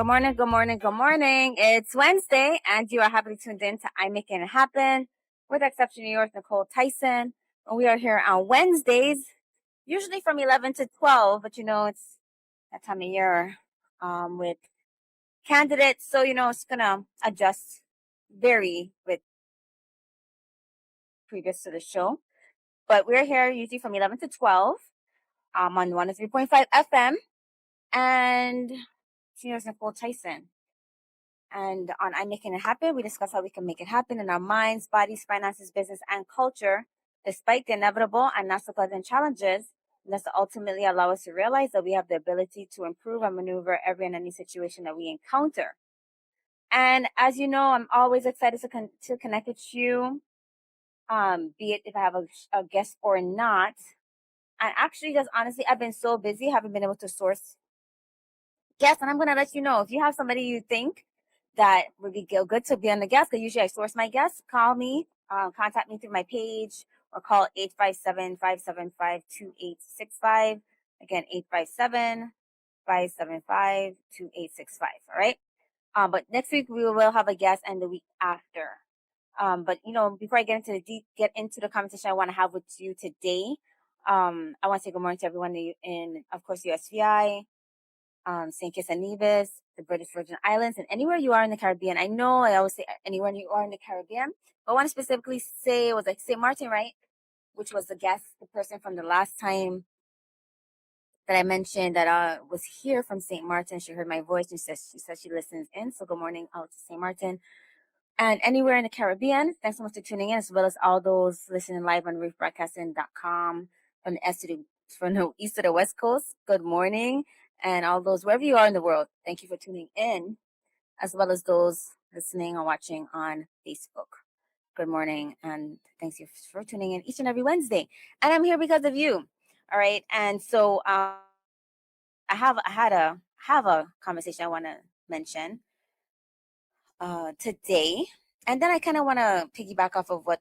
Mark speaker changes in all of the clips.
Speaker 1: Good morning, good morning, good morning. It's Wednesday, and you are happily tuned in to I'm Making It Happen with Exception New York, Nicole Tyson. And we are here on Wednesdays, usually from 11 to 12, but it's that time of year with candidates. So, it's going to adjust, vary with previous to the show. But we're here usually from 11 to 12 on 103.5 FM. And seniors Nicole Tyson. And on I'm Making It Happen, we discuss how we can make it happen in our minds, bodies, finances, business, and culture, despite the inevitable and not so pleasant challenges. And that's to ultimately allow us to realize that we have the ability to improve and maneuver every and any situation that we encounter. And as you know, I'm always excited to connect with you, be it if I have a guest or not. And actually, just honestly, I've been so busy, haven't been able to source guests. And I'm going to let you know if you have somebody you think that would be good to be on the guest, because usually I source my guests. Call me, contact me through my page, or call 857-575-2865. Again, 857-575-2865. All right. But next week we will have a guest, and the week after. But before I get into the conversation I want to have with you today, I want to say good morning to everyone in, of course, USVI, St. Kitts and Nevis, the British Virgin Islands, and anywhere you are in the Caribbean. I know I always say anywhere you are in the Caribbean, but I want to specifically say it was like St. Martin, right? Which was the person from the last time that I mentioned that was here from St. Martin. She heard my voice and she said she listens in. So good morning out to St. Martin. And anywhere in the Caribbean, thanks so much for tuning in, as well as all those listening live on reefbroadcasting.com from the east to the west coast. Good morning. And all those, wherever you are in the world, thank you for tuning in, as well as those listening or watching on Facebook. Good morning, and thanks you for tuning in each and every Wednesday. And I'm here because of you. All right. And so I have a conversation I want to mention today. And then I kind of want to piggyback off of what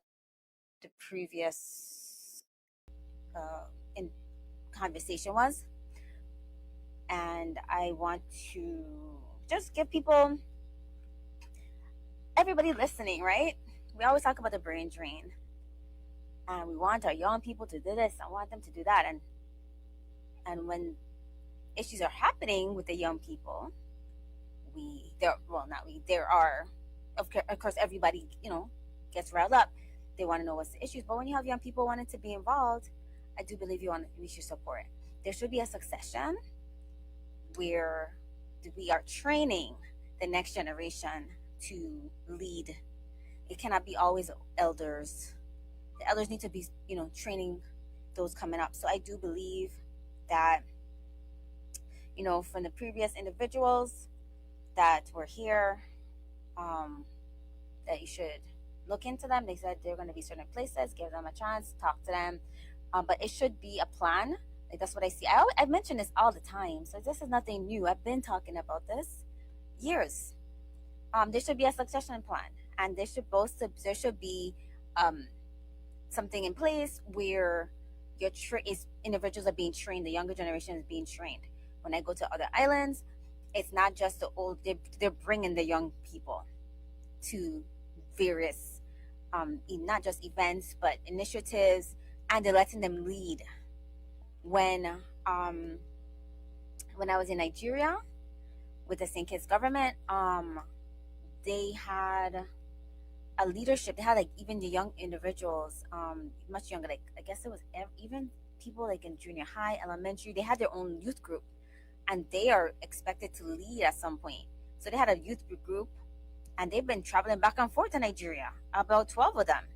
Speaker 1: the previous in conversation was. And I want to just give everybody listening, right? We always talk about the brain drain. And we want our young people to do this. I want them to do that. And when issues are happening with the young people, there are, of course, everybody, gets riled up. They want to know what's the issues. But when you have young people wanting to be involved, I do believe we should support it. There should be a succession where we are training the next generation to lead. It cannot be always elders. The elders need to be, training those coming up. So I do believe that, from the previous individuals that were here, that you should look into them. They said they're going to be certain places, give them a chance, talk to them. But it should be a plan. Like, that's what I see. I mention this all the time. So this is nothing new. I've been talking about this years. There should be a succession plan, and there should be something in place where individuals are being trained. The younger generation is being trained. When I go to other islands, it's not just the old. They're bringing the young people to various, not just events, but initiatives, and they're letting them lead. When I was in Nigeria with the St. Kitts government, they had a leadership. They had like even the young individuals, much younger. Like I guess it was even people like in junior high, elementary. They had their own youth group, and they are expected to lead at some point. So they had a youth group, and they've been traveling back and forth to Nigeria. About 12 of them,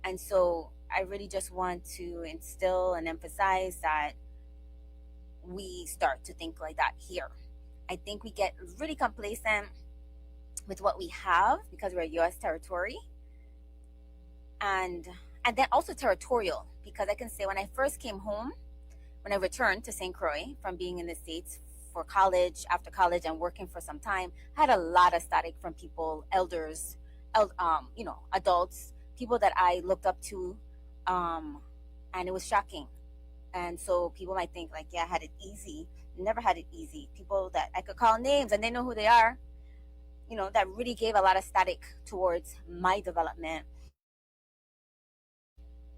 Speaker 1: and so I really just want to instill and emphasize that we start to think like that here. I think we get really complacent with what we have because we're a U.S. territory, and then also territorial, because I can say when I first came home, when I returned to St. Croix from being in the States for college, after college, and working for some time, I had a lot of static from people, elders, adults, people that I looked up to, and it was shocking. And so people might think like, yeah, I had it easy. never had it easy. People that I could call names and they know who they are, that really gave a lot of static towards my development.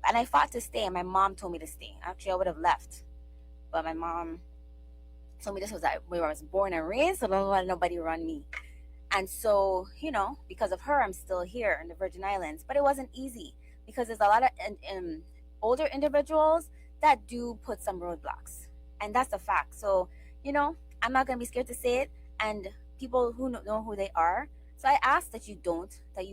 Speaker 1: And I fought to stay, and my mom told me to stay. Actually, I would have left, but my mom told me this was where I was born and raised, so don't let nobody run me. And so, because of her, I'm still here in the Virgin Islands. But it wasn't easy because there's a lot of older individuals that do put some roadblocks. And that's a fact. So, I'm not going to be scared to say it. And people who know who they are. So I ask that you don't, that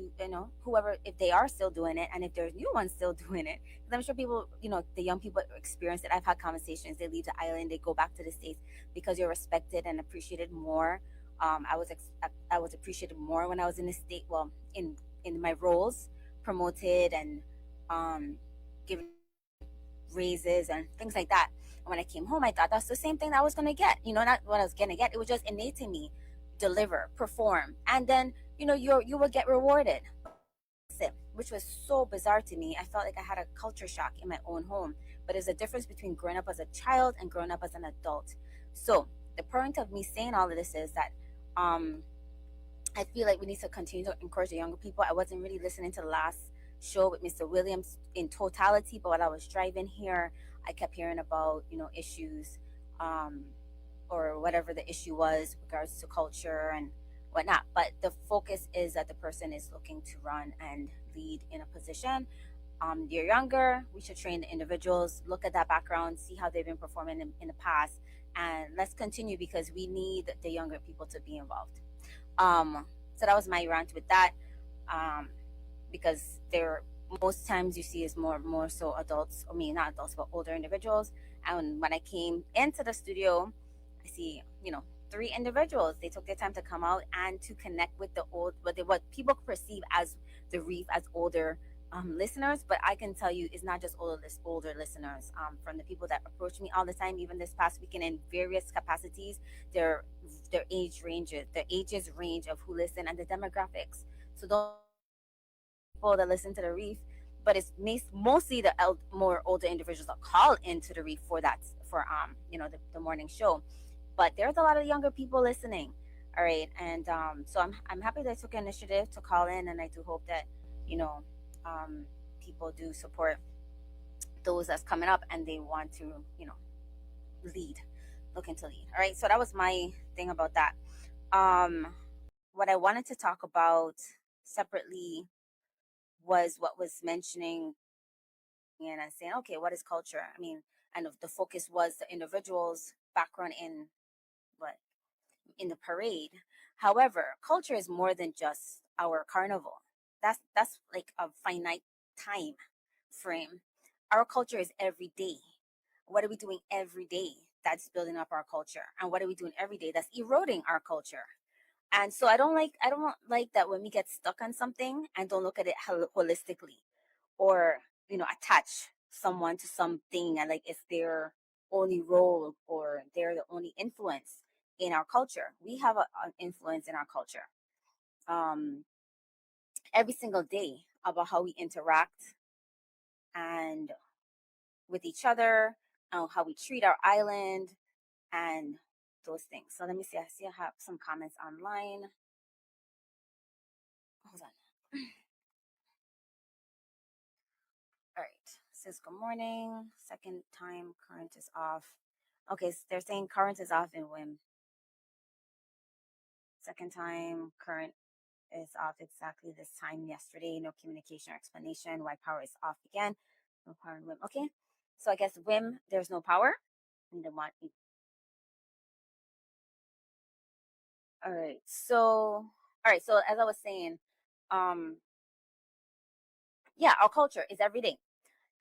Speaker 1: whoever, if they are still doing it, and if there's new ones still doing it, because I'm sure people, the young people experience it. I've had conversations. They leave the island, they go back to the States because you're respected and appreciated more. I was appreciated more when I was in the state. Well, in my roles, promoted and given raises and things like that. And when I came home, I thought that's the same thing that I was gonna get. Not what I was gonna get. It was just innate in me, deliver, perform, and then you will get rewarded. Which was so bizarre to me. I felt like I had a culture shock in my own home. But there's a difference between growing up as a child and growing up as an adult. So the point of me saying all of this is that um, I feel like we need to continue to encourage the younger people. I wasn't really listening to the last show with Mr. Williams in totality, but while I was driving here, I kept hearing about issues, um, or whatever the issue was with regards to culture and whatnot. But the focus is that the person is looking to run and lead in a position. They're younger. We should train the individuals, look at that background, see how they've been performing in the past, and let's continue because we need the younger people to be involved. So that was my rant with that. Um, because there most times you see is more so adults, I mean not adults but older individuals. And when I came into the studio, I see three individuals. They took their time to come out and to connect with the old, what people perceive as the reef as older listeners. But I can tell you it's not just older listeners. From the people that approach me all the time, even this past weekend in various capacities, their their ages range of who listen and the demographics. So don't people that listen to the reef, but it's mostly the more older individuals that call into the reef for that, for the morning show. But there's a lot of younger people listening. All right, and so I'm happy that I took initiative to call in, and I do hope that you know um, people do support those that's coming up and they want to lead, looking to lead. All right, so that was my thing about that. Um, what I wanted to talk about separately was what was mentioning and I'm saying, okay, what is culture? I mean, and the focus was the individual's background in what in the parade. However, culture is more than just our carnival. That's like a finite time frame. Our culture is every day. What are we doing every day that's building up our culture? And what are we doing every day that's eroding our culture? And so I don't like that when we get stuck on something and don't look at it holistically, or attach someone to something and like it's their only role or they're the only influence in our culture. We have an influence in our culture um, every single day about how we interact and with each other, how we treat our island and those things. So let me see. I see I have some comments online. Hold on. All right. Says good morning. Second time current is off. Okay, so they're saying current is off in WIM. Second time current is off exactly this time yesterday. No communication or explanation why power is off again. No power in WIM. Okay. So I guess WIM, there's no power. And then what? All right. So as I was saying, um, yeah, our culture is everything.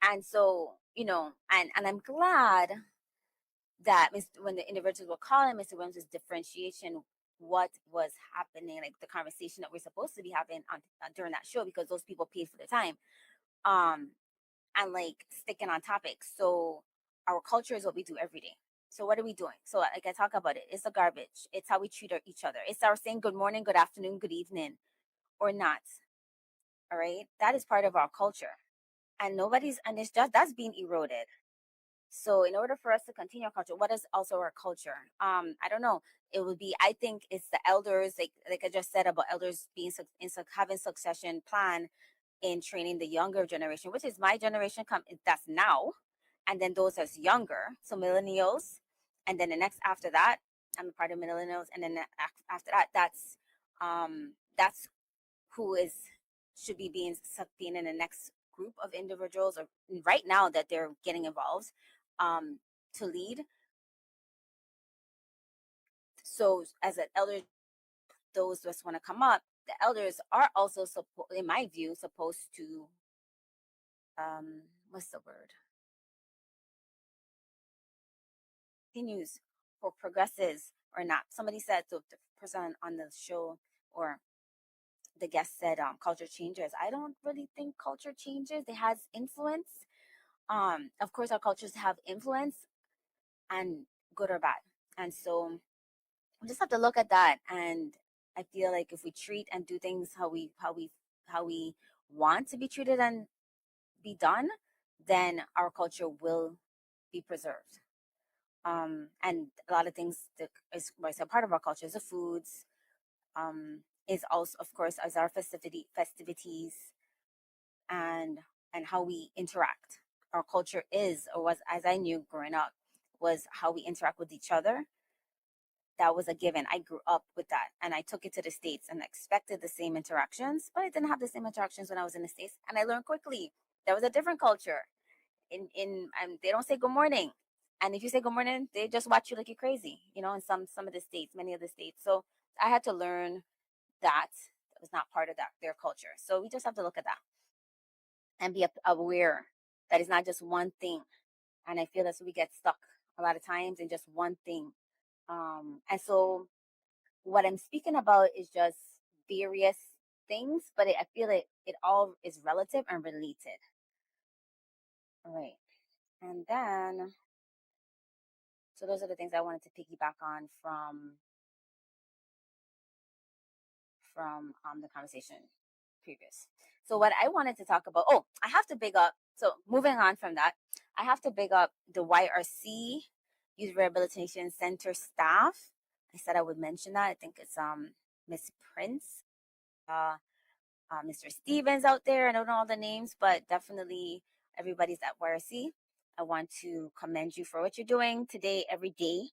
Speaker 1: And so, and I'm glad that when the individuals were calling Mr. Williams' differentiation, what was happening, like the conversation that we're supposed to be having during that show, because those people paid for the time, um, and like sticking on topic. So our culture is what we do every day. So what are we doing? So like I talk about it, it's the garbage. It's how we treat each other. It's our saying good morning, good afternoon, good evening, or not. All right, that is part of our culture, and it's just that's being eroded. So in order for us to continue our culture, what is also our culture? I don't know. It would be, I think it's the elders, like I just said about elders being having succession plan in training the younger generation, which is my generation that's now, and then those that's younger, so millennials, and then the next after that, I'm a part of millennials, and then after that, that's who is should be being sucked in the next group of individuals, or right now that they're getting involved, um, to lead. So as an elder, those just want to come up, the elders are also in my view, supposed to what's the word? Continues or progresses or not. Somebody said, so the person on the show or the guest said, culture changes. I don't really think culture changes. It has influence. Of course, our cultures have influence, and good or bad. And so we just have to look at that. And I feel like if we treat and do things how we want to be treated and be done, then our culture will be preserved. And a lot of things that is a part of our culture is the foods, is also, of course, as our festivities, and how we interact. Our culture is, or was, as I knew growing up, was how we interact with each other. That was a given. I grew up with that, and I took it to the States and expected the same interactions, but I didn't have the same interactions when I was in the States, and I learned quickly there was a different culture. They don't say good morning, and if you say good morning, they just watch you like you're crazy. In some of the states, many of the states. So I had to learn that was not part of their culture. So we just have to look at that and be aware that it's not just one thing. And I feel that we get stuck a lot of times in just one thing. And so what I'm speaking about is just various things, but I feel it all is relative and related. All right. And then, so those are the things I wanted to piggyback on from the conversation previous. So what I wanted to talk about, I have to big up. So moving on from that, I have to big up the YRC Youth Rehabilitation Center staff. I said I would mention that. I think it's Miss Prince, uh, Mr. Stevens out there. I don't know all the names, but definitely everybody's at YRC. I want to commend you for what you're doing today, every day.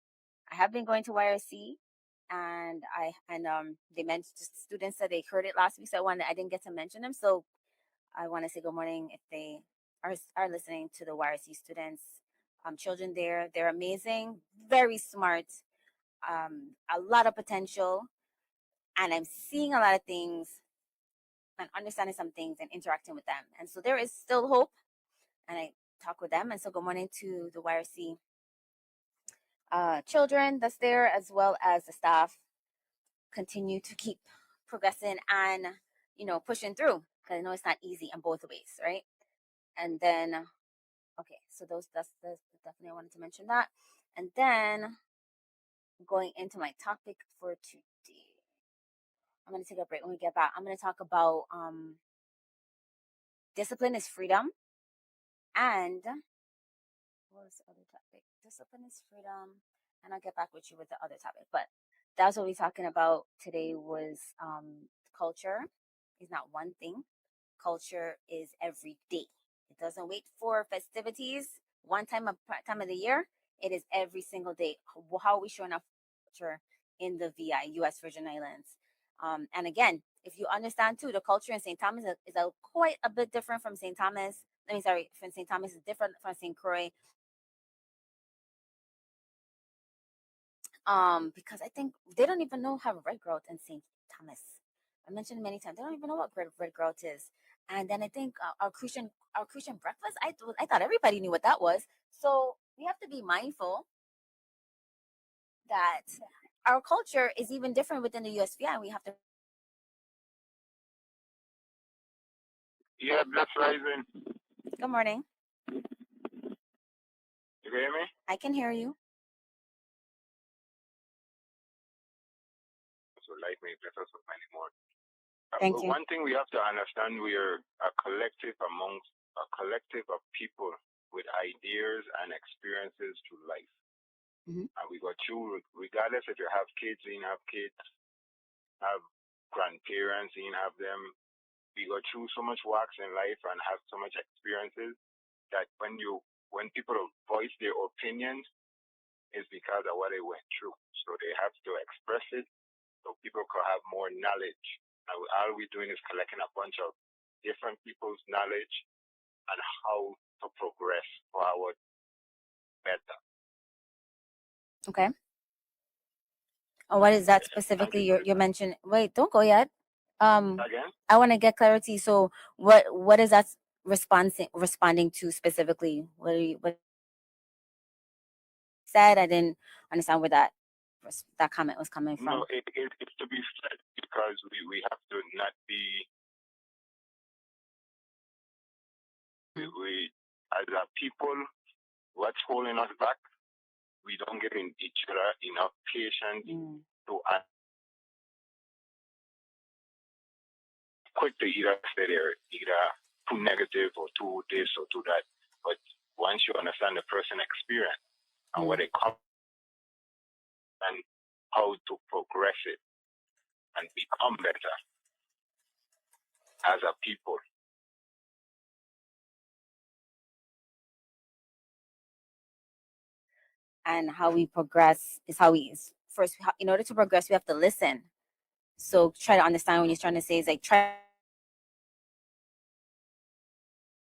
Speaker 1: I have been going to YRC, and they mentioned, students said they heard it last week, so I didn't get to mention them. So I want to say good morning if they are listening to the YRC students, children there. They're amazing, very smart, a lot of potential, and I'm seeing a lot of things and understanding some things and interacting with them. And so there is still hope. And I talk with them. And so good morning to the YRC children that's there, as well as the staff. Continue to keep progressing and, pushing through, because I know it's not easy in both ways, right? And then, okay, so that's definitely I wanted to mention that. And then going into my topic for today, I'm going to take a break. When we get back, I'm going to talk about discipline is freedom, and what was the other topic? Discipline is freedom, and I'll get back with you with the other topic. But that's what we're talking about today. Was culture is not one thing. Culture is every day. It doesn't wait for festivities. One time of the year. It is every single day. How are we showing up culture in the VI, U.S. Virgin Islands? And again, if you understand too, the culture in St. Thomas is quite a bit different from St. Thomas. I mean, sorry, from St. Thomas is different from St. Croix. Because I think they don't even know how red grout in St. Thomas. I mentioned many times they don't even know what red grout is. And then I think our Christian breakfast. I thought everybody knew what that was. So we have to be mindful that our culture is even different within the USVI, and we have to.
Speaker 2: Yeah, Bless Rising.
Speaker 1: Good morning.
Speaker 2: You can hear me?
Speaker 1: I can hear you.
Speaker 2: So light may bless us with many more.
Speaker 1: Thank you.
Speaker 2: One thing we have to understand, we are a collective of people. with ideas and experiences through life.
Speaker 1: Mhm.
Speaker 2: And we go through, regardless if you have kids, you have kids, have grandparents, you have them. We go through so much walks in life and have so much experiences that when people voice their opinions, it's because of what they went through. So they have to express it so people can have more knowledge. And all we're doing is collecting a bunch of different people's knowledge and how to progress forward better.
Speaker 1: Okay. Oh, what is that
Speaker 2: Thank
Speaker 1: specifically
Speaker 2: you for
Speaker 1: you
Speaker 2: that.
Speaker 1: mentioned? Wait, don't go yet.
Speaker 2: Again?
Speaker 1: I want to get clarity. So, what is that responding to specifically? What said? I didn't understand where that comment was coming
Speaker 2: No,
Speaker 1: from.
Speaker 2: it's to be said because we have to not be, we as a people, what's holding us back? We don't give each other enough patience to act quick to either say they're either too negative or too this or too that. But once you understand the person experience and where they come and how to progress it and become better as a people.
Speaker 1: And how we progress is how we first. In order to progress, we have to listen. So try to understand what you're trying to say is like try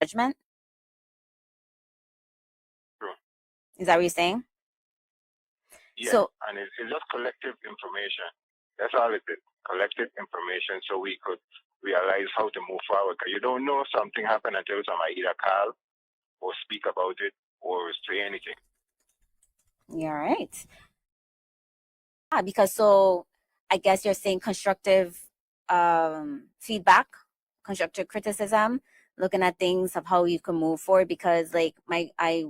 Speaker 1: judgment.
Speaker 2: True.
Speaker 1: Is that what you're saying?
Speaker 2: Yeah,
Speaker 1: So
Speaker 2: and it's just collective information. That's all it is, collective information so we could realize how to move forward. Because you don't know something happened until somebody either call or speak about it or say anything.
Speaker 1: you're right. Because so I guess you're saying constructive feedback, constructive criticism, looking at things of how you can move forward. Because like I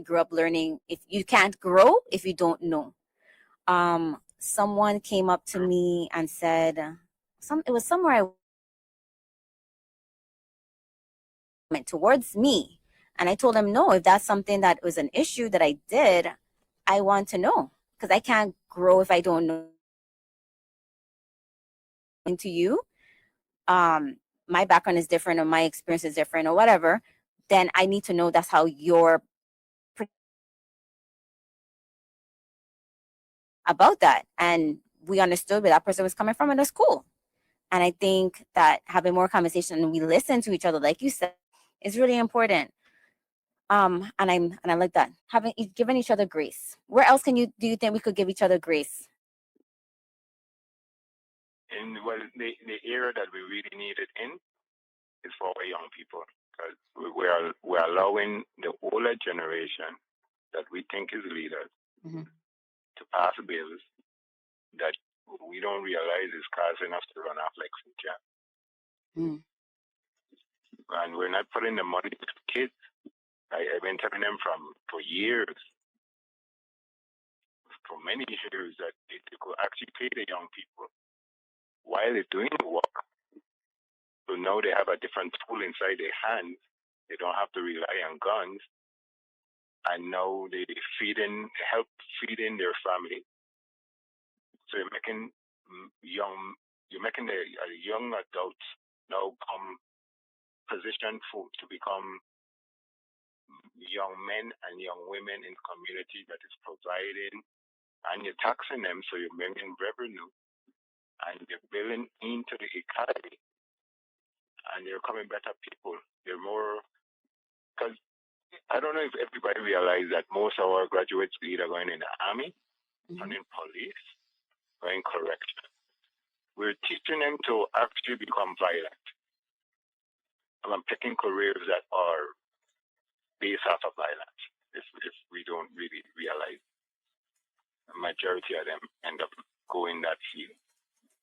Speaker 1: grew up learning if you can't grow if you don't know. Someone came up to me and said it was somewhere I went towards me, and I told him no. If that's something that was an issue that I did, I want to know because I can't grow if I don't know. To you, my background is different or my experience is different or whatever, then I need to know that's how you're about that. And we understood where that person was coming from, and that's cool. And I think that having more conversation and we listen to each other, like you said, is really important. And I like that. Having given each other grace. Where else do you think we could give each other grace?
Speaker 2: And well, the area that we really need it in is for our young people because we're allowing the older generation that we think is leaders to pass bills that we don't realize is causing us to run off like some jam. And we're not putting the money to kids. I've been telling them for years, for many years, that they could actually pay the young people while they're doing the work. So now they have a different tool inside their hands. They don't have to rely on guns. And now they help feeding their family. So you're making the young adults now come positioned to become young men and young women in the community that is providing, and you're taxing them, so you're bringing revenue, and you're building into the economy, and you're coming better people. They're more, because I don't know if everybody realizes that most of our graduates are either going in the army, or in police, or in correction. We're teaching them to actually become violent. And I'm picking careers that are based off of violence. If we don't really realize, the majority of them end up going that field.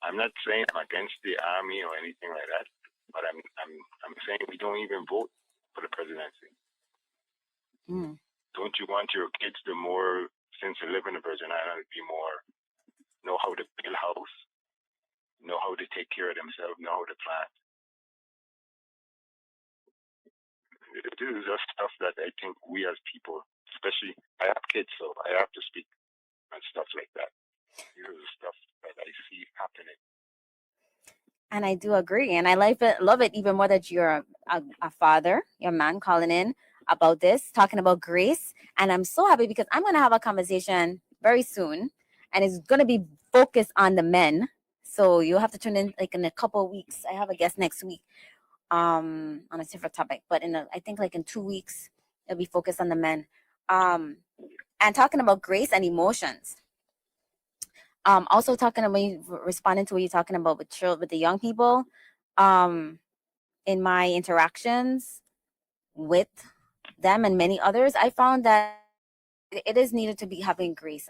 Speaker 2: I'm not saying I'm against the army or anything like that, but I'm saying we don't even vote for the presidency. Don't you want your kids to more, since they live in the Virgin Islands, know how to build house, know how to take care of themselves, know how to plant? this is just stuff that I think we as people, especially I have kids, so I have to speak and stuff like that. This is stuff that I see happening.
Speaker 1: And I do agree. And I love it even more that you're a father, your man calling in about this, talking about grace. And I'm so happy because I'm going to have a conversation very soon and it's going to be focused on the men. So you'll have to tune in like in a couple of weeks. I have a guest next week on a different topic, but I think like in 2 weeks, it'll be focused on the men. And talking about grace and emotions. Also talking about responding to what you're talking about with the young people, in my interactions with them and many others, I found that it is needed to be having grace,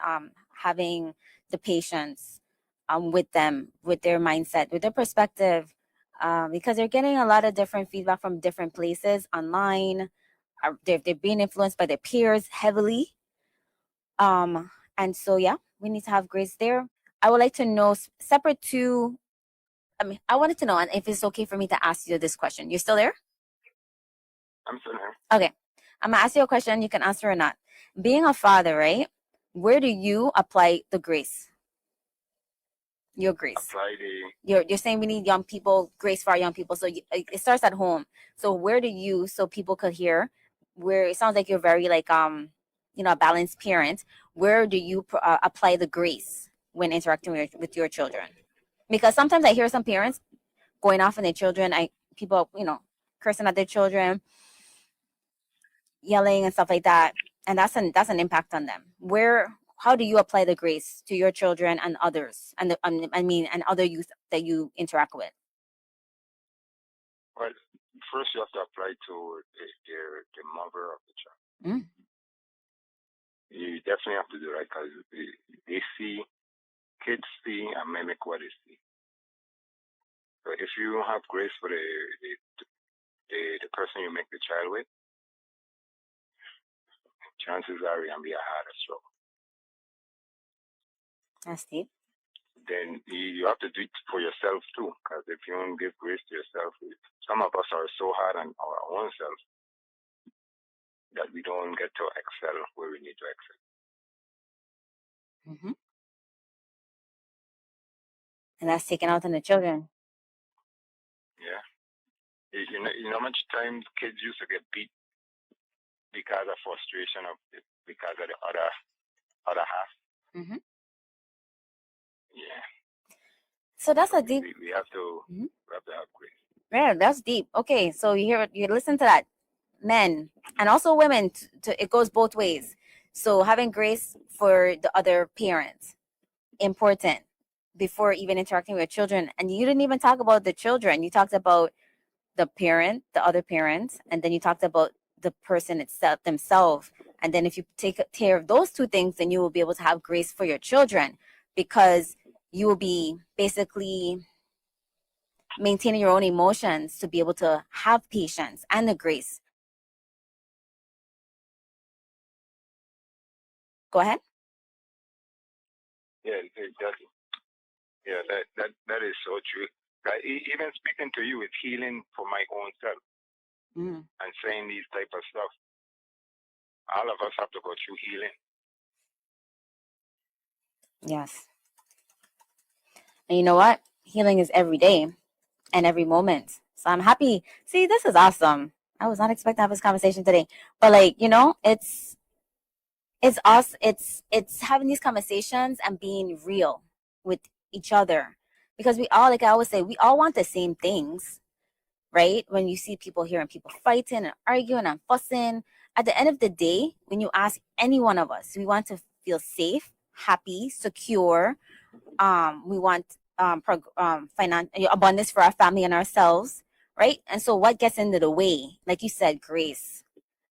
Speaker 1: having the patience, with them, with their mindset, with their perspective, because they're getting a lot of different feedback from different places online. They're being influenced by their peers heavily, and so yeah, we need to have grace there. I would like to know, separate to, I mean, I wanted to know, and if it's okay for me to ask you this question. You're still there?
Speaker 2: I'm still here.
Speaker 1: Okay. I'm going to ask you a question. You can answer or not. Being a father, right? Where do you apply the grace? Your grace.
Speaker 2: Apply the.
Speaker 1: You're saying we need young people, grace for our young people. So it starts at home. So where do you, so people could hear, where it sounds like you're very like, a balanced parent. Where do you apply the grace when interacting with your children? Because sometimes I hear some parents going off on their children. People, cursing at their children, yelling and stuff like that, and that's an impact on them. How do you apply the grace to your children and others, and and other youth that you interact with?
Speaker 2: Well, first you have to apply to the mother of the child.
Speaker 1: Mm.
Speaker 2: You definitely have to do that because they see, kids see and mimic what they see. So if you have grace for the person you make the child with, chances are you're gonna be a harder struggle.
Speaker 1: That's deep.
Speaker 2: Then you have to do it for yourself too, because if you don't give grace to yourself, some of us are so hard on our own self that we don't get to excel where we need to excel.
Speaker 1: Mm-hmm. And that's taken out on the children.
Speaker 2: Yeah. You know how much times kids used to get beat because of frustration because of the other half.
Speaker 1: Mm-hmm.
Speaker 2: Yeah.
Speaker 1: So that's a deep.
Speaker 2: We have to.
Speaker 1: Mm-hmm.
Speaker 2: We have to have grace.
Speaker 1: Yeah, that's deep. Okay, so you listen to that, men and also women. It goes both ways. So having grace for the other parents, important, before even interacting with children. And you didn't even talk about the children. You talked about the parent, the other parents, and then you talked about the person itself, themselves. And then if you take care of those two things, then you will be able to have grace for your children, because you will be basically maintaining your own emotions to be able to have patience and the grace. Go ahead.
Speaker 2: Yeah, exactly. Yeah, that is so true. Even speaking to you is healing for my own self.
Speaker 1: Mm.
Speaker 2: And saying these type of stuff. All of us have to go through healing.
Speaker 1: Yes. And you know what? Healing is every day and every moment. So I'm happy. See, this is awesome. I was not expecting to have this conversation today. But it's us, it's having these conversations and being real with each other. Because we all, like I always say, we all want the same things, right? When you see people hearing people fighting and arguing and fussing, at the end of the day, when you ask any one of us, we want to feel safe, happy, secure. We want financial abundance for our family and ourselves, right? And so what gets into the way? Like you said, grace,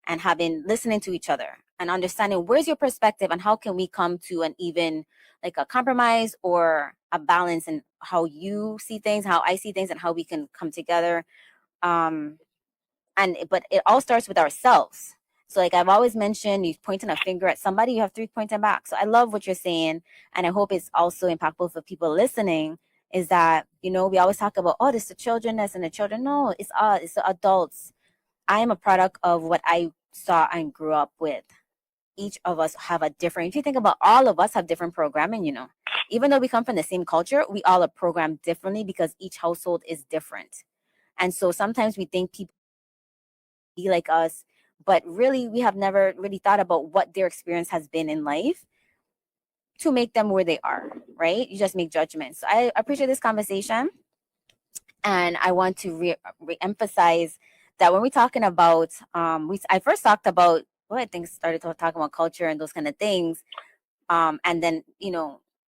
Speaker 1: and listening to each other and understanding where's your perspective and how can we come to an even, like a compromise or a balance in how you see things, how I see things, and how we can come together. But it all starts with ourselves. So like I've always mentioned, you pointing a finger at somebody, you have three pointing back. So I love what you're saying, and I hope it's also impactful for people listening. Is that we always talk about, oh, this the children, this and the children. No, it's the adults I am a product of what I saw and grew up with. Each of us have a different, if you think about, all of us have different programming, even though we come from the same culture, we all are programmed differently because each household is different. And so sometimes we think people be like us, but really we have never really thought about what their experience has been in life to make them where they are, right? You just make judgments. So I appreciate this conversation, and I want to re-emphasize that when we're talking about, I first talked about, well, I think started talking about culture and those kind of things, and then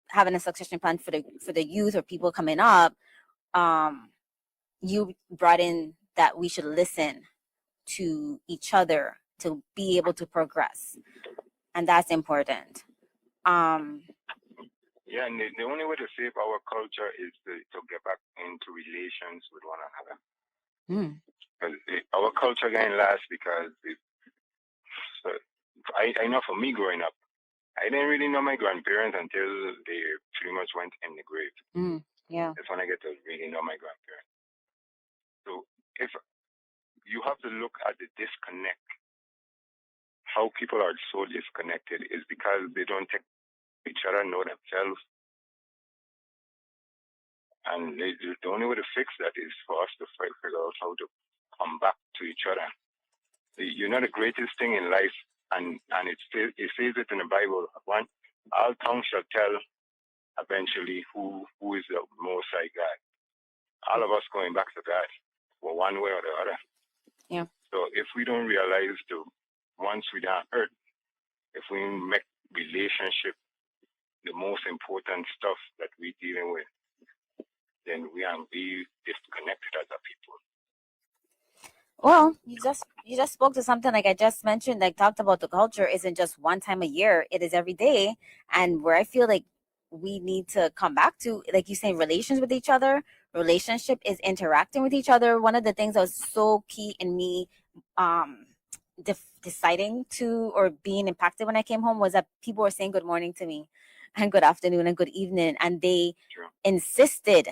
Speaker 1: having a succession plan for the youth or people coming up. You brought in that we should listen to each other to be able to progress, and that's important.
Speaker 2: Yeah, and the only way to save our culture is to get back into relations with one another. Because our culture can last because I know for me growing up, I didn't really know my grandparents until they pretty much went in the grave.
Speaker 1: Yeah.
Speaker 2: That's when I get to really know my grandparents. So if you have to look at the disconnect, how people are so disconnected is because they don't take each other, know themselves. And the only way to fix that is for us to figure out how to come back to each other. You're not the greatest thing in life, and it says it in the Bible. One, all tongues shall tell eventually who is the Most High God. All of us going back to God, for one way or the other.
Speaker 1: Yeah.
Speaker 2: So if we don't realize once we're on earth, if we make relationship the most important stuff that we're dealing with, then we are be disconnected as a people.
Speaker 1: Well, you just spoke to something like I just mentioned, like talked about the culture isn't just one time a year, it is every day. And where I feel like we need to come back to, like you say, relations with each other. Relationship is interacting with each other. One of the things that was so key in me deciding to or being impacted when I came home was that people were saying good morning to me and good afternoon and good evening, and they insisted.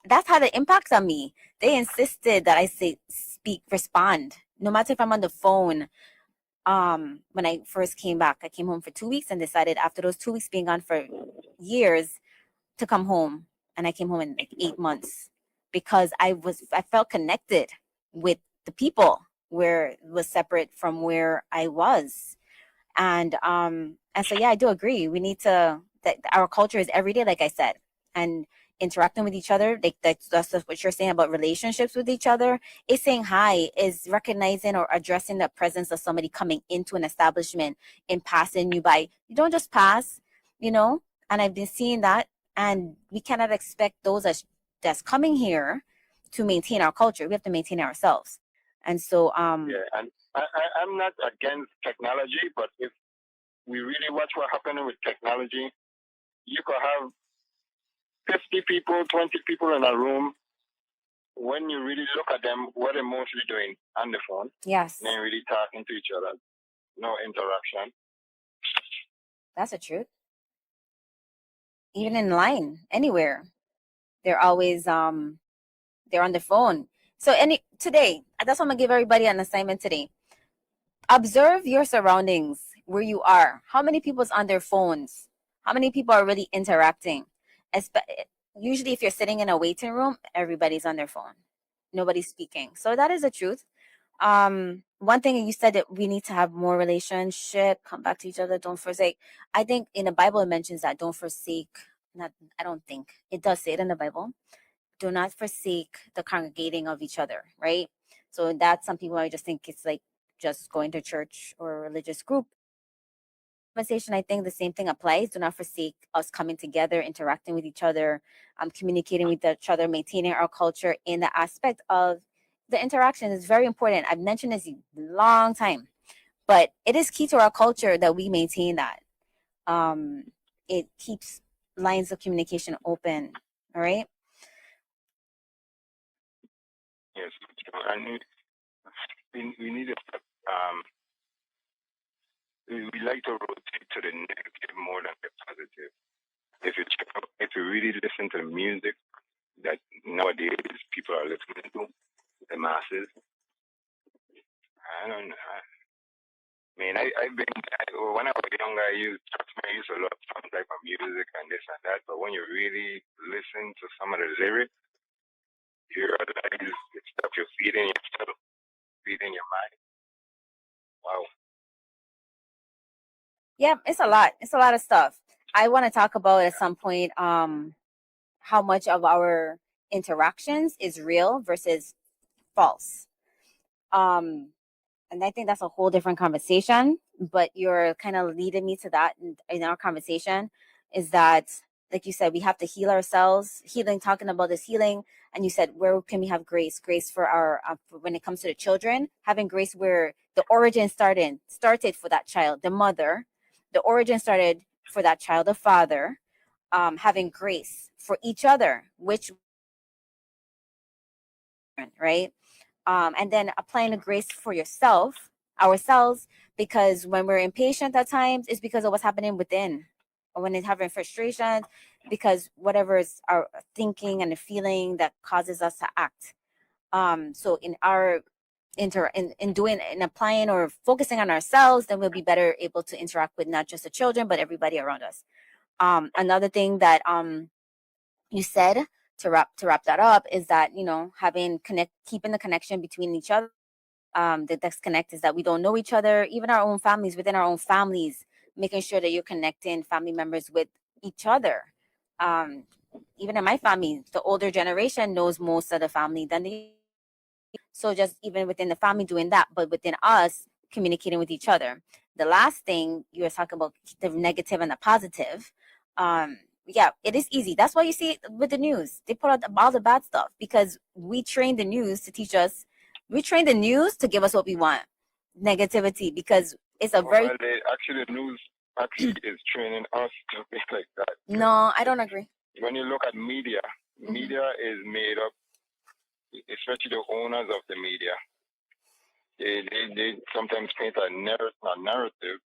Speaker 1: That's had an impact on me. They insisted that I say, speak, respond, no matter if I'm on the phone. When I first came back, I came home for 2 weeks and decided after those 2 weeks being gone for years to come home. And I came home in like 8 months because I felt connected with the people where it was separate from where I was. And so yeah, I do agree. We need to, that our culture is every day, like I said, and interacting with each other. Like that's what you're saying about relationships with each other. Is saying hi, is recognizing or addressing the presence of somebody coming into an establishment and passing you by. You don't just pass, and I've been seeing that, and we cannot expect those that's coming here to maintain our culture. We have to maintain ourselves. And so
Speaker 2: yeah, and I'm not against technology, but if we really watch what's happening with technology, you could have 50 people, 20 people in a room. When you really look at them, what they're mostly doing on the phone.
Speaker 1: Yes.
Speaker 2: They're really talking to each other. No interaction.
Speaker 1: That's the truth. Even in line, anywhere, they're always they're on the phone. So today, that's what I'm gonna give everybody an assignment today. Observe your surroundings, where you are. How many people's on their phones? How many people are really interacting? Usually, if you're sitting in a waiting room, everybody's on their phone. Nobody's speaking. So that is the truth. One thing you said that we need to have more relationship, come back to each other, don't forsake. I think in the Bible it mentions that don't forsake. Not, I don't think it does say it in the Bible. Do not forsake the congregating of each other, right? So that's, some people might just think it's like just going to church or a religious group. Conversation, I think the same thing applies. Do not forsake us coming together, interacting with each other, communicating with each other, maintaining our culture in the aspect of the interaction is very important. I've mentioned this a long time, but it is key to our culture that we maintain that. It keeps lines of communication open. All right.
Speaker 2: Yes, and we need to. We like to rotate to the negative more than the positive. If you really listen to the music that nowadays people are listening to, the masses, I don't know. I've been, when I was younger, trust me, I used to love some type of music and this and that, but when you really listen to some of the lyrics, you realize it's stuff you're feeding yourself, feeding your mind. Wow.
Speaker 1: Yeah, it's a lot. It's a lot of stuff. I want to talk about at some point how much of our interactions is real versus false. Um, and I think that's a whole different conversation. But you're kind of leading me to that in our conversation is that, like you said, we have to heal ourselves. Healing, talking about this healing, and you said, where can we have grace? Grace for our for when it comes to the children, having grace where the origin started for that child, the mother, the origin started for that child, the father, having grace for each other, which right, and then applying the grace for yourself, ourselves, because when we're impatient at times, it's because of what's happening within, or when it's having frustration, because whatever is our thinking and the feeling that causes us to act. So in our in doing in applying or focusing on ourselves, then we'll be better able to interact with not just the children but everybody around us. Another thing that you said to wrap that up is that having keeping the connection between each other. The disconnect is that we don't know each other, even our own families, within our own families, making sure that you're connecting family members with each other. um, Even in my family, the older generation knows most of the family than the, so just even within the family doing that, but within us communicating with each other. The last thing you were talking about, the negative and the positive. Yeah, it is easy. That's why you see it with the news. They put out all the bad stuff because we train the news to teach us. We train the news to give us what we want. Negativity, because it's a very
Speaker 2: Well, the news actually is training us to be like that.
Speaker 1: no, I don't agree.
Speaker 2: When you look at media, media is made up, especially the owners of the media. They sometimes paint a narrative,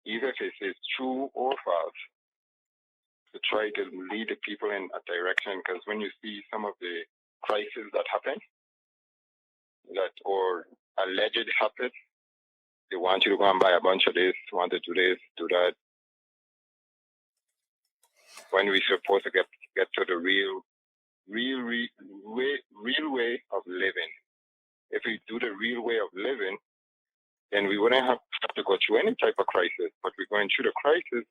Speaker 2: either if it's true or false, to try to lead the people in a direction. Because when you see some of the crises that happen, that or alleged happen, they want you to go and buy a bunch of this, want to do this, do that. When we're supposed to get to the real way of living. If we do the real way of living, then we wouldn't have to go through any type of crisis. But we're going through the crisis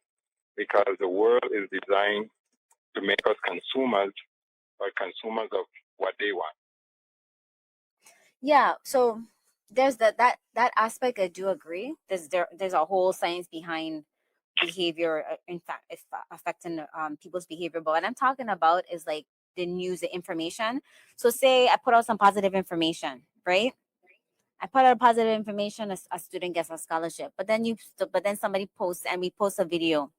Speaker 2: because the world is designed to make us consumers, or consumers of what they want.
Speaker 1: Yeah, so there's that aspect. I do agree. There's a whole science behind behavior, in fact, if affecting people's behavior. But what I'm talking about is like the news, the information. So say I put out some positive information, right? I put out positive information. A student gets a scholarship, but then somebody posts and we post a video.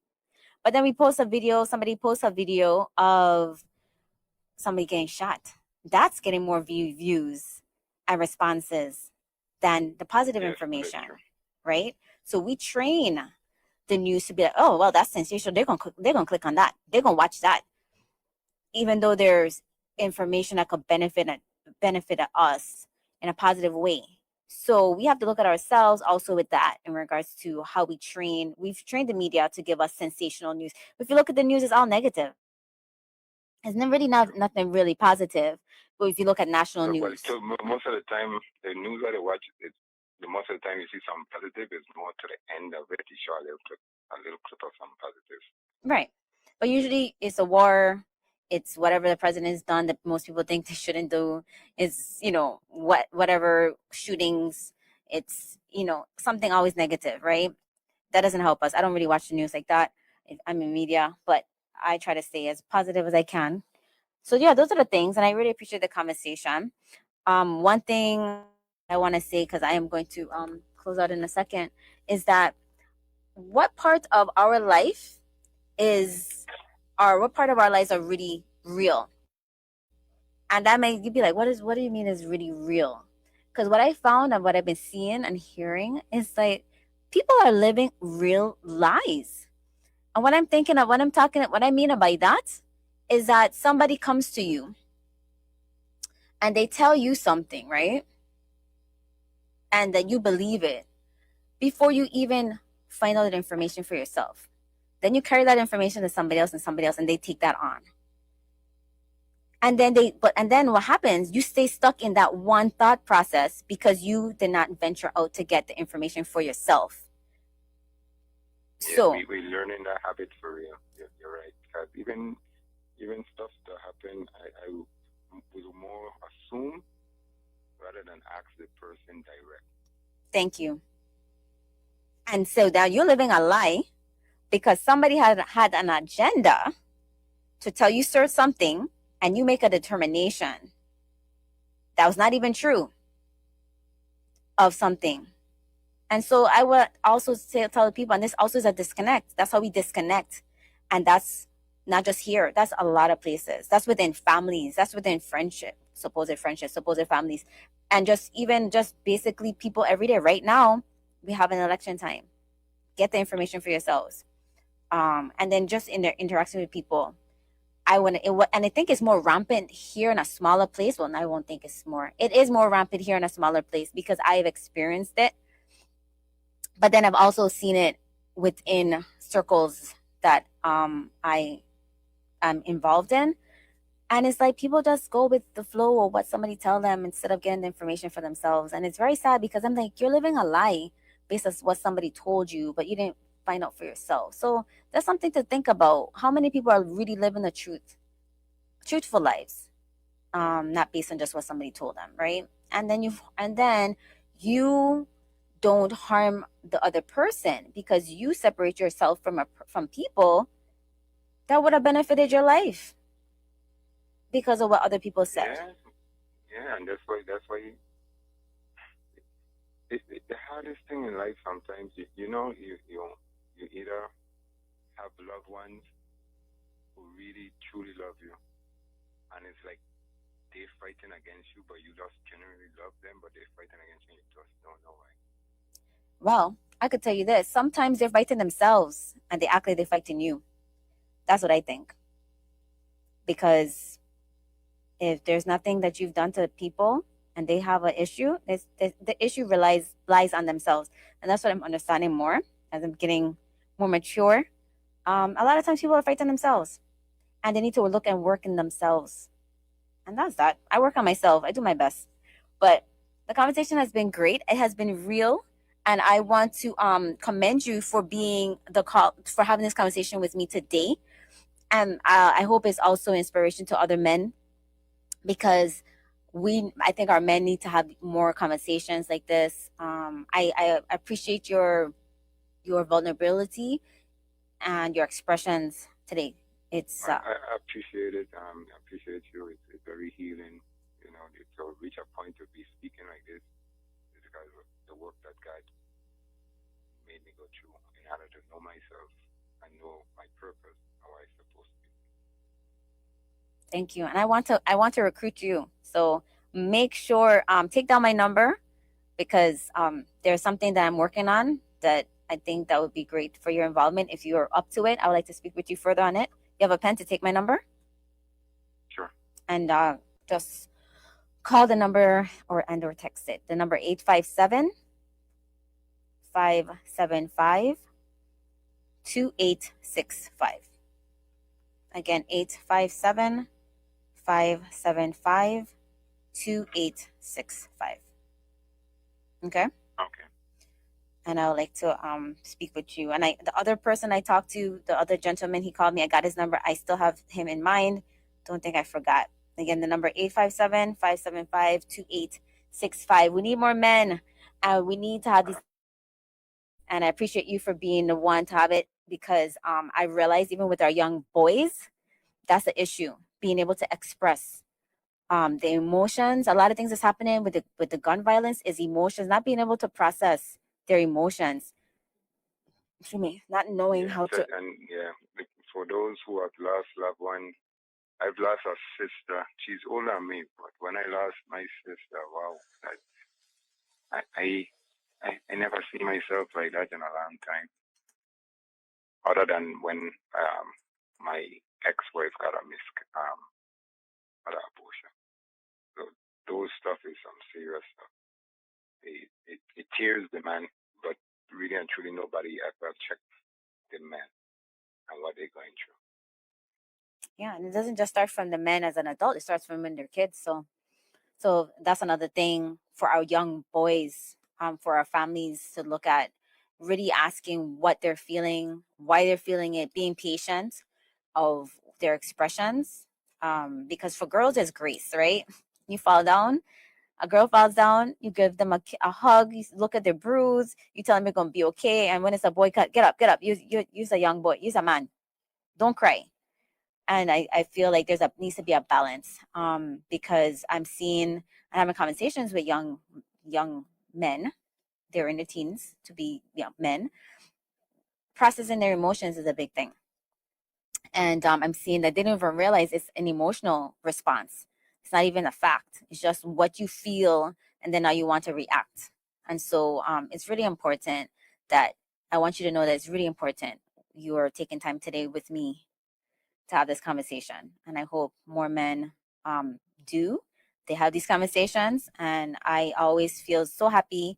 Speaker 1: But then we post a video. Somebody posts a video of somebody getting shot. That's getting more views and responses than the positive information, right? So we train the news to be like, oh well, that's sensational. They're gonna click on that. They're gonna watch that, even though there's information that could benefit us in a positive way. So we have to look at ourselves also with that in regards to how we train. We've trained the media to give us sensational news. If you look at the news, it's all negative. It's really nothing really positive. But if you look at national news,
Speaker 2: so most of the time, the news that I watch, the most of the time you see some positive, is more to the end of it. You show a little clip of some positives.
Speaker 1: right? But usually it's a war. It's whatever the president has done that most people think they shouldn't do. Is whatever shootings. It's something always negative, right? That doesn't help us. I don't really watch the news like that. I'm in media, but I try to stay as positive as I can. So yeah, those are the things, and I really appreciate the conversation. One thing I want to say, because I am going to close out in a second, is that what part of our life what part of our lives are really real? And that may you'd be like, what do you mean is really real? Because what I found and what I've been seeing and hearing is like people are living real lies. And what I'm thinking of, what I mean by that is that somebody comes to you and they tell you something, right? and that you believe it before you even find out that information for yourself. Then you carry that information to somebody else and somebody else, and they take that on. And then what happens? You stay stuck in that one thought process because you did not venture out to get the information for yourself.
Speaker 2: Yeah,
Speaker 1: So
Speaker 2: we learning that habit for real. You're right. Because even stuff that happen, I will more assume rather than ask the person direct.
Speaker 1: thank you. And so now you're living a lie because somebody had an agenda to tell you something, and you make a determination that was not even true of something. And so I would also tell people, and this also is a disconnect. That's how we disconnect. And that's not just here, that's a lot of places. That's within families, that's within supposed families, and just basically people every day. Right now, we have an election time. Get the information for yourselves. And then just in their interaction with people, and I think it's more rampant here in a smaller place. Well, I won't think it's more. It is more rampant here in a smaller place because I've experienced it. But then I've also seen it within circles that I am involved in. And it's like people just go with the flow of what somebody tell them instead of getting the information for themselves. And it's very sad because I'm like, you're living a lie based on what somebody told you, but you didn't find out for yourself. So that's something to think about. How many people are really living the truthful lives, not based on just what somebody told them, right? And then you don't harm the other person because you separate yourself from people that would have benefited your life because of what other people said.
Speaker 2: Yeah, yeah, and that's why the hardest thing in life sometimes you either have loved ones who really truly love you, and it's like they're fighting against you, but you just genuinely love them, but they're fighting against you, and you just don't know why.
Speaker 1: Well, I could tell you this. Sometimes they're fighting themselves and they act like they're fighting you. That's what I think. Because if there's nothing that you've done to people and they have an issue, the issue lies on themselves. And that's what I'm understanding more as I'm getting more mature. A lot of times people are fighting themselves and they need to look and work in themselves. And that's that. I work on myself. I do my best. But the conversation has been great. It has been real. And I want to commend you for for having this conversation with me today. And I hope it's also inspiration to other men because I think our men need to have more conversations like this. I appreciate your vulnerability and your expressions today. It's
Speaker 2: I appreciate it. I appreciate you. It's very healing. To reach a point to be speaking like this is because of the work that God made me go through in order to know myself and know my purpose, how I'm supposed to be.
Speaker 1: Thank you. And I want to recruit you. So make sure take down my number because there's something that I'm working on that I think that would be great for your involvement. If you are up to it, I would like to speak with you further on it. You have a pen to take my number?
Speaker 2: Sure.
Speaker 1: And just call the number or text it. The number 857-575-2865. Again, 857-575-2865. Okay?
Speaker 2: Okay.
Speaker 1: And I would like to speak with you. And the other person I talked to, the other gentleman, he called me. I got his number. I still have him in mind. Don't think I forgot. Again, the number 857-575-2865. We need more men. We need to have these. And I appreciate you for being the one to have it because I realize even with our young boys, that's the issue. Being able to express the emotions. A lot of things that's happening with the gun violence is emotions, not being able to process their emotions. Excuse me, not knowing
Speaker 2: Yeah.
Speaker 1: how to.
Speaker 2: And yeah, for those who have lost loved ones, I've lost a sister. She's older than me, but when I lost my sister, wow, I never see myself like that in a long time. Other than when my ex-wife got had an abortion. So those stuff is some serious stuff. it tears the man, but really and truly nobody ever checks the men and what they're going through.
Speaker 1: Yeah, and it doesn't just start from the men as an adult; it starts from when they're kids. So that's another thing for our young boys, for our families to look at, really asking what they're feeling, why they're feeling it, being patient of their expressions. Because for girls, there's grace, right? You fall down, a girl falls down, you give them a hug, you look at their bruise, you tell them you're gonna be okay. And when it's a boy, get up, get up. You're a young boy, you're a man. Don't cry. And I feel like there's a needs to be a balance, because I'm having conversations with young men. They're in their teens to be men. Processing their emotions is a big thing, and I'm seeing that they don't even realize it's an emotional response. It's not even a fact. It's just what you feel, and then now you want to react. And so it's really important that I want you to know that it's really important you are taking time today with me to have this conversation. And I hope more men do. They have these conversations. And I always feel so happy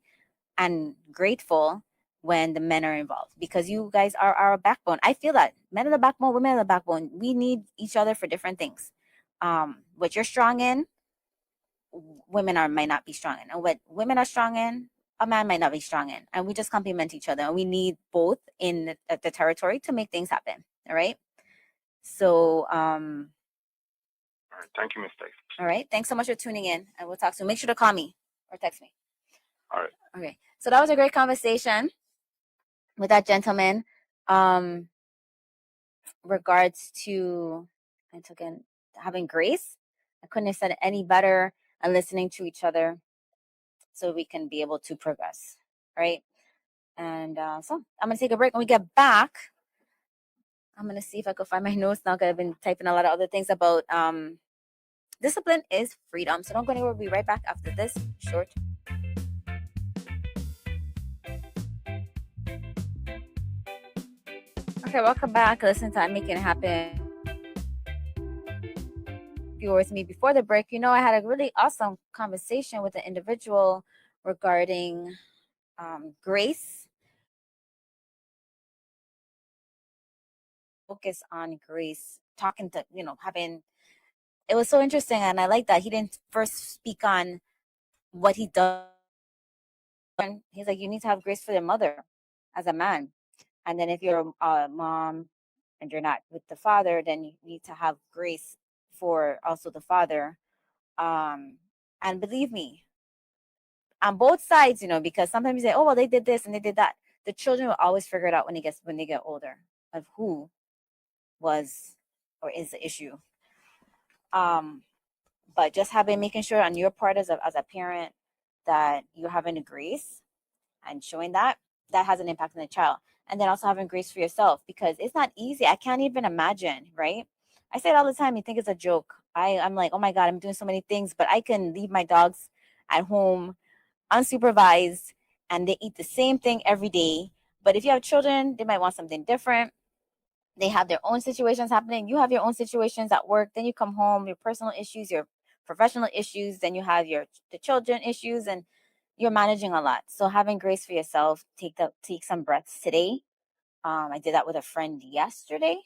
Speaker 1: and grateful when the men are involved, because you guys are our backbone. I feel that men are the backbone, women are the backbone. We need each other for different things. What you're strong in, women might not be strong in. And what women are strong in, a man might not be strong in. And we just complement each other. And we need both in the territory to make things happen. All right. So,
Speaker 2: All right, thank you, Mr.
Speaker 1: all right. Thanks so much for tuning in, and we'll talk soon. Make sure to call me or text me.
Speaker 2: All right.
Speaker 1: Okay. So that was a great conversation with that gentleman. Regards to, and again, having grace. I couldn't have said it any better, and listening to each other so we can be able to progress. All right. And so I'm going to take a break. When we get back, I'm going to see if I can find my notes now, because I've been typing a lot of other things about discipline is freedom. So don't go anywhere. We'll be right back after this short. Okay, welcome back. Listen to I'm Making It Happen. If you were with me before the break, I had a really awesome conversation with an individual regarding grace. Focus on grace. Talking to, having, it was so interesting. And I like that he didn't first speak on what he does. He's like, you need to have grace for your mother as a man. And then if you're a mom and you're not with the father, then you need to have grace for also the father. And believe me, on both sides, because sometimes you say, oh, well, they did this and they did that. The children will always figure it out when they get older, of who was or is the issue. But just making sure on your part as a parent that you're having a grace and showing that has an impact on the child. And then also having grace for yourself, because it's not easy. I can't even imagine, right? I say it all the time. You think it's a joke. I'm like, oh my God, I'm doing so many things, but I can leave my dogs at home unsupervised and they eat the same thing every day. But if you have children, they might want something different. They have their own situations happening. You have your own situations at work. Then you come home, your personal issues, your professional issues. Then you have the children issues, and you're managing a lot. So having grace for yourself. Take some breaths today. I did that with a friend yesterday.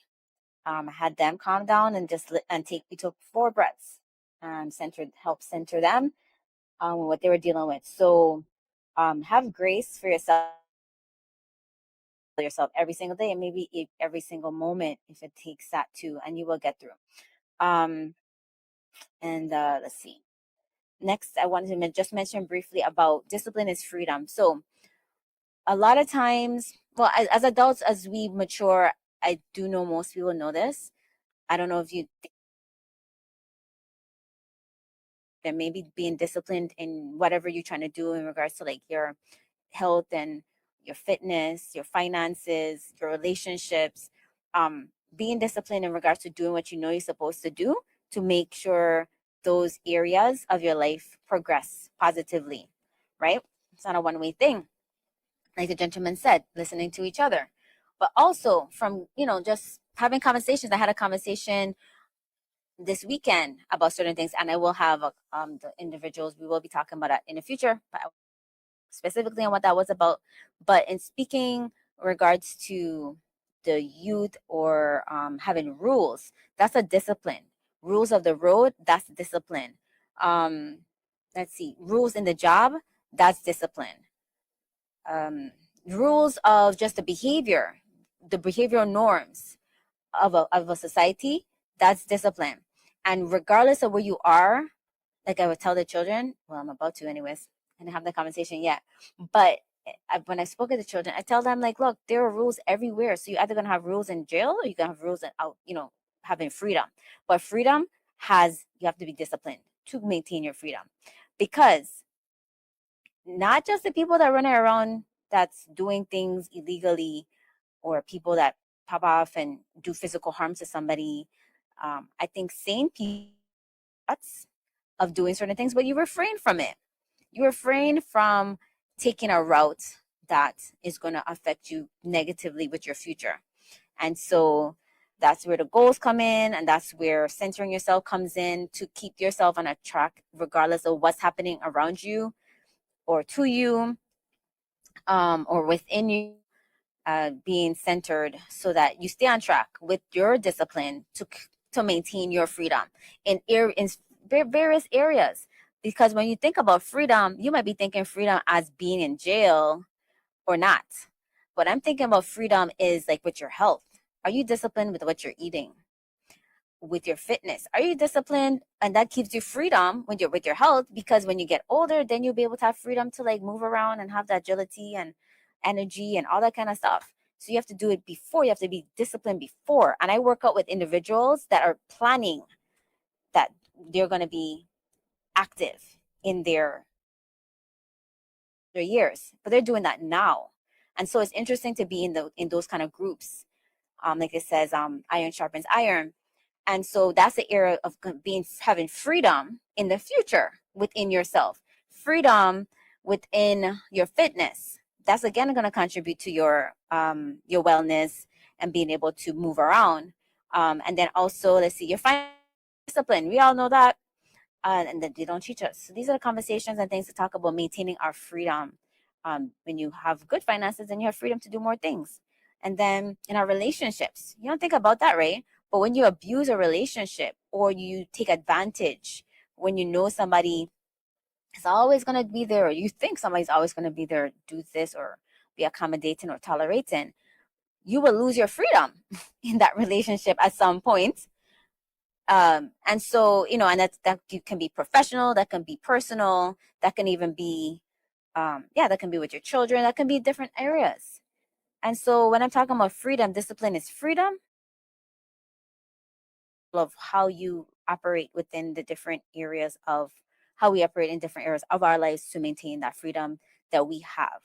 Speaker 1: I had them calm down and we took 4 breaths and help center them on what they were dealing with. So have grace for yourself every single day, and maybe every single moment if it takes that too, and you will get through. Um, and let's see. Next, I wanted to just mention briefly about discipline is freedom. So a lot of times, well, as adults, as we mature, I do know most people know this. I don't know if you think that maybe being disciplined in whatever you're trying to do in regards to like your health and your fitness, your finances, your relationships, being disciplined in regards to doing what you know you're supposed to do to make sure those areas of your life progress positively, right? It's not a one-way thing. Like the gentleman said, listening to each other. But also from, just having conversations. I had a conversation this weekend about certain things, and I will have the individuals, we will be talking about that in the future. But specifically on what that was about, but in speaking regards to the youth or having rules, that's a discipline. Rules of the road, that's discipline. Um, let's see, rules in the job, that's discipline. Um, Rules of just the behavioral norms of a society, that's discipline. And regardless of where you are, like I would tell the children, well, I'm about to anyways, and I haven't the conversation yet. But when I spoke to the children, I tell them like, look, there are rules everywhere. So you're either gonna have rules in jail or you're gonna have rules out, having freedom. But freedom has you have to be disciplined to maintain your freedom, because not just the people that run around that's doing things illegally, or people that pop off and do physical harm to somebody. I think sane people thoughts of doing certain things, but you refrain from it. You refrain from taking a route that is going to affect you negatively with your future. And so that's where the goals come in, and that's where centering yourself comes in to keep yourself on a track, regardless of what's happening around you or to you, or within you. Being centered so that you stay on track with your discipline to maintain your freedom in various areas. Because when you think about freedom, you might be thinking freedom as being in jail or not. But I'm thinking about freedom is like with your health. Are you disciplined with what you're eating? With your fitness, are you disciplined? And that gives you freedom when you're with your health, because when you get older, then you'll be able to have freedom to like move around and have that agility and energy and all that kind of stuff. So you have to do it before. You have to be disciplined before. And I work out with individuals that are planning that they're going to be active in their years, but they're doing that now. And so it's interesting to be in those kind of groups. Like it says, iron sharpens iron. And so that's the era of having freedom in the future within yourself, freedom within your fitness. That's again going to contribute to your wellness and being able to move around. And then also, let's see, your financial discipline. We all know that, and that they don't teach us. So these are the conversations and things to talk about maintaining our freedom. When you have good finances, then you have freedom to do more things. And then in our relationships, you don't think about that, right? But when you abuse a relationship or you take advantage, when you know somebody is always going to be there, or you think somebody's always going to be there, do this or be accommodating or tolerating, you will lose your freedom in that relationship at some point. And so, and that can be professional, that can be personal, that can even be, that can be with your children, that can be different areas. And so when I'm talking about freedom, discipline is freedom of how you operate within the different areas of how we operate in different areas of our lives to maintain that freedom that we have,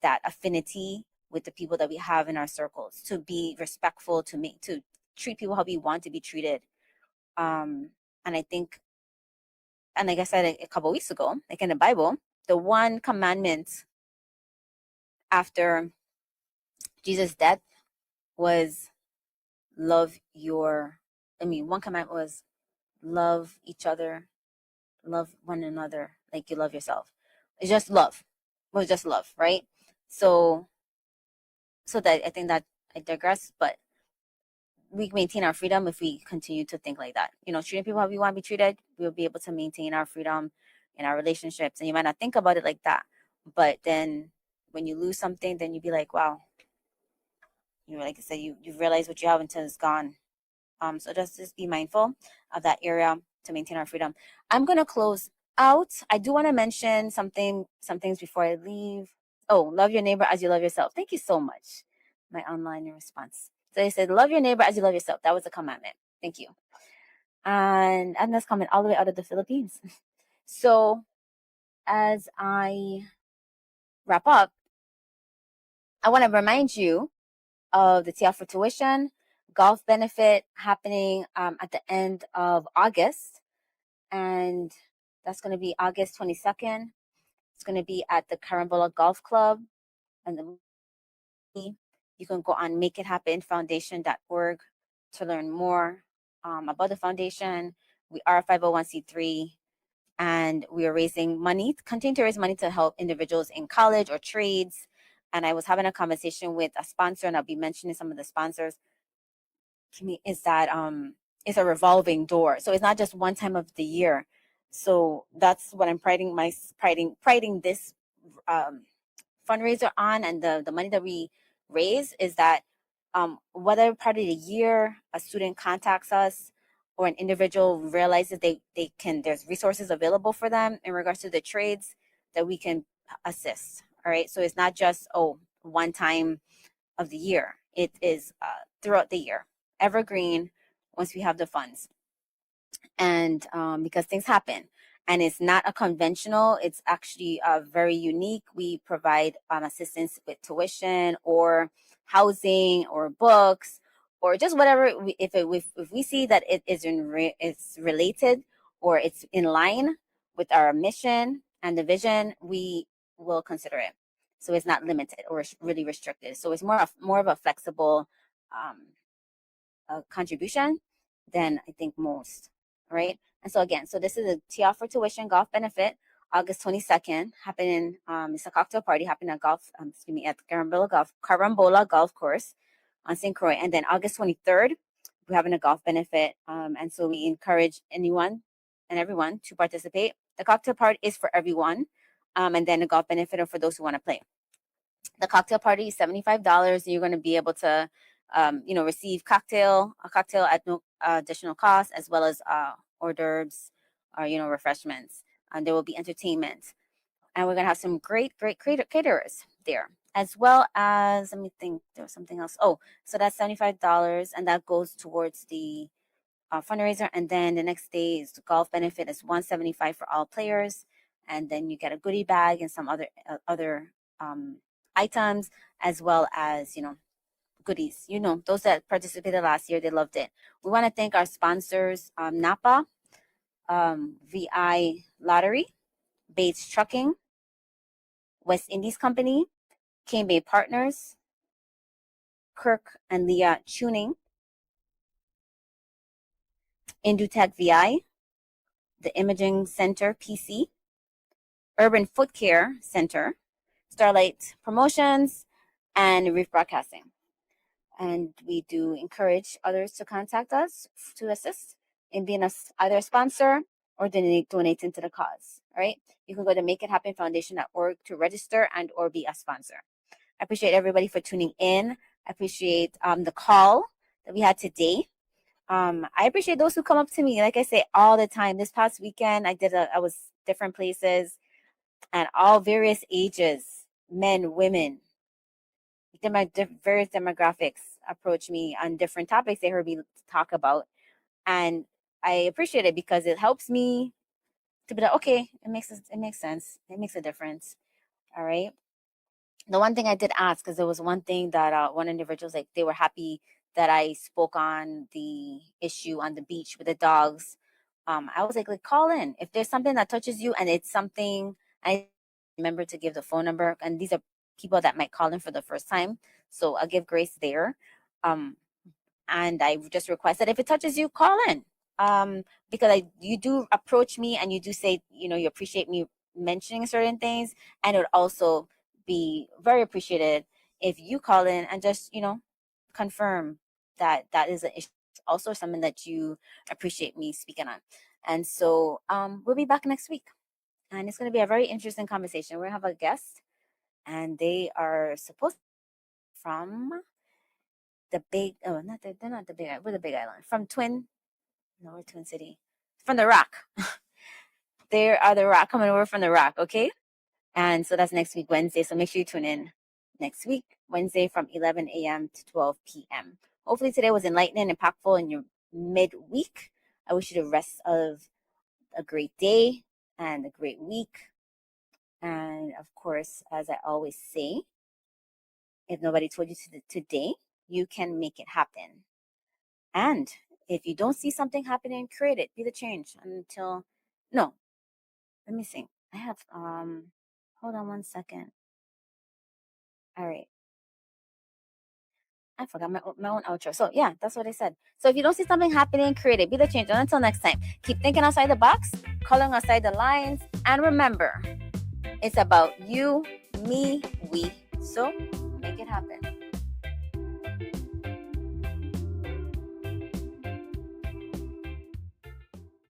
Speaker 1: that affinity with the people that we have in our circles, to be respectful, to treat people how we want to be treated. And I think, and like I said a couple weeks ago, like in the Bible, the one commandment after Jesus' death was love your, one commandment was love each other, love one another like you love yourself. It's just love. It was just love, right? So, so that I think that I digress, but we maintain our freedom if we continue to think like that. Treating people how we want to be treated, we'll be able to maintain our freedom in our relationships. And you might not think about it like that, but then when you lose something, then you be like, wow, like I said, you realize what you have until it's gone. So just be mindful of that area to maintain our freedom. I'm gonna close out. I do want to mention some things before I leave. Oh, love your neighbor as you love yourself. Thank you so much. My online response. So they said, love your neighbor as you love yourself. That was a commandment. Thank you. And that's coming all the way out of the Philippines. So as I wrap up, I want to remind you of the TL for Tuition golf benefit happening at the end of August. And that's going to be August 22nd. It's going to be at the Carambola Golf Club. And you can go on makeithappenfoundation.org to learn more about the foundation. We are a 501c3. and we are raising money, continue to raise money to help individuals in college or trades. And I was having a conversation with a sponsor, and I'll be mentioning some of the sponsors. Is that it's a revolving door, so it's not just one time of the year. So that's what I'm priding this um, fundraiser on, and the money that we raise is that whether part of the year a student contacts us or an individual realizes they can, there's resources available for them in regards to the trades that we can assist. All right, so it's not just one time of the year. It is throughout the year, evergreen, once we have the funds. And because things happen, and it's not a conventional, it's actually very unique. We provide assistance with tuition or housing or books or just whatever. If we see that it is it's related or it's in line with our mission and the vision, we will consider it. So it's not limited or really restricted. So it's more of a flexible um, contribution than I think most, right? And so again, so this is a Tea for Tuition golf benefit, August 22nd, happening. It's a cocktail party happening at at Carambola Golf Course on St. Croix, and then August 23rd, we're having a golf benefit, and so we encourage anyone and everyone to participate. The cocktail party is for everyone, and then the golf benefit are for those who want to play. The cocktail party is $75. You're going to be able to, receive a cocktail at no additional cost, as well as hors d'oeuvres or refreshments. And there will be entertainment, and we're going to have some great caterers there, as well as, let me think, there was something else. Oh, so that's $75, and that goes towards the fundraiser. And then the next day is the golf benefit is $175 for all players, and then you get a goodie bag and some other um, items, as well as goodies. Those that participated last year, they loved it. We want to thank our sponsors, Napa, VI Lottery, Bates Trucking, West Indies Company, Cane Bay Partners, Kirk and Leah Tuning, Indutech VI, the Imaging Center PC, Urban Foot Care Center, Starlight Promotions, and Reef Broadcasting. And we do encourage others to contact us to assist in being either a sponsor or donate into the cause. All right. You can go to makeithappenfoundation.org to register and or be a sponsor. I appreciate everybody for tuning in. I appreciate the call that we had today. I appreciate those who come up to me, like I say, all the time. This past weekend, I was different places, and all various ages, men, women, various demographics approach me on different topics they heard me talk about. And I appreciate it because it helps me to be like, okay, it makes sense. It makes a difference. All right. The one thing I did ask, because there was one thing that one individual was like, they were happy that I spoke on the issue on the beach with the dogs. I was like, call in if there's something that touches you, and it's something. I remember to give the phone number, and these are people that might call in for the first time, so I'll give grace there. Um, and I just request that if it touches you, call in. Because you do approach me and you do say, you appreciate me mentioning certain things, and it would also be very appreciated if you call in and just, confirm that that is an issue, also something that you appreciate me speaking on. And so we'll be back next week, and it's going to be a very interesting conversation. We're going to have a guest, and they are supposed to be from the big, oh, not they're not the big, we're the big island, from no, we're Twin City, from the Rock. They are the Rock, coming over from the Rock, okay? And so that's next week, Wednesday. So make sure you tune in next week, Wednesday, from 11 a.m. to 12 p.m. Hopefully today was enlightening and impactful in your midweek. I wish you the rest of a great day and a great week. And of course, as I always say, if nobody told you today, you can make it happen. And if you don't see something happening, create it. Be the change until, no, let me see. I have, hold on one second. All right. I forgot my own outro. So yeah, that's what I said. So if you don't see something happening, create it. Be the change. And until next time, keep thinking outside the box, coloring outside the lines, and remember, it's about you, me, we. So make it happen.